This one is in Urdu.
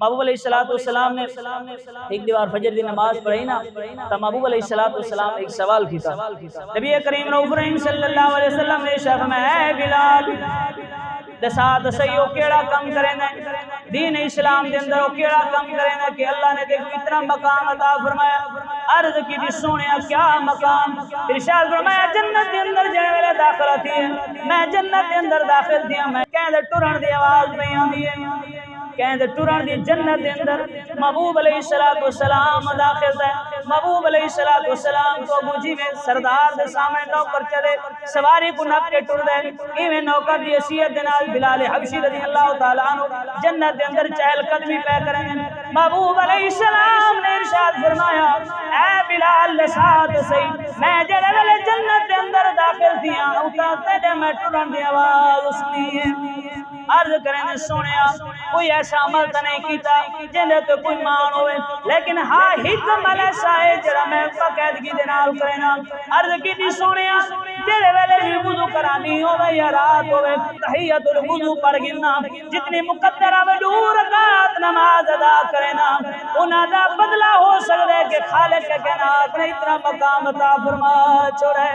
محبوب علیہ السلام نے ایک دیوار فجر دی نماز پڑھی نا تو محبوب علیہ السلام ایک سوال کیتا نبی کریم رؤوف رحیم صلی اللہ علیہ وسلم نے فرمایا اے بلال دسا دسیو کیڑا کم کرے نا دین اسلام دے اندر کیڑا کم کرے نا کہ اللہ نے دیکھو اتنا مقام عطا فرمایا عرض کی جی سونیا کیا مقام ارشاد فرمایا جنت دے اندر جے ویلے داخل تھی میں جنت دے اندر داخل تھی میں کہندے ٹرن دی آواز نہیں آندی ہے کہندے ٹرن دی جنت دے اندر محبوب علیہ السلام داخل ہے محبوب علیہ السلام کو بوجھی میں سردار دے سامنے نوکر چلے سواری کو نپ کے ٹر دے ایویں نوکر دی حیثیت دے نال بلال حبشی رضی اللہ تعالی عنہ جنت دے اندر چہل قدمی پہ کریں محبوب علیہ السلام نے ارشاد فرمایا اے بلال لسات صحیح میں جڑے ویلے جنت دے اندر داخل تھیاں اوتا تے میں ٹرن دی آواز سنی ہے عرض کریں سونیا کوئی ایسا عمل تو نہیں کیتا جنہیں تو کوئی مان ہوئے لیکن ہاں حکم ایسا ہے جڑا میں باقاعدگی دے نال کرنا عرض کی سونیا جڑے ویلے بھی وضو کرانی ہوے یا رات ہوے تحیۃ الوضو پڑھ گنا جتنی مقدرہ و رکعت نماز ادا کرنا انہاں دا بدلہ ہو سکدا ہے کہ خالق کے کائنات نے اتنا مقام عطا فرما چھوڑے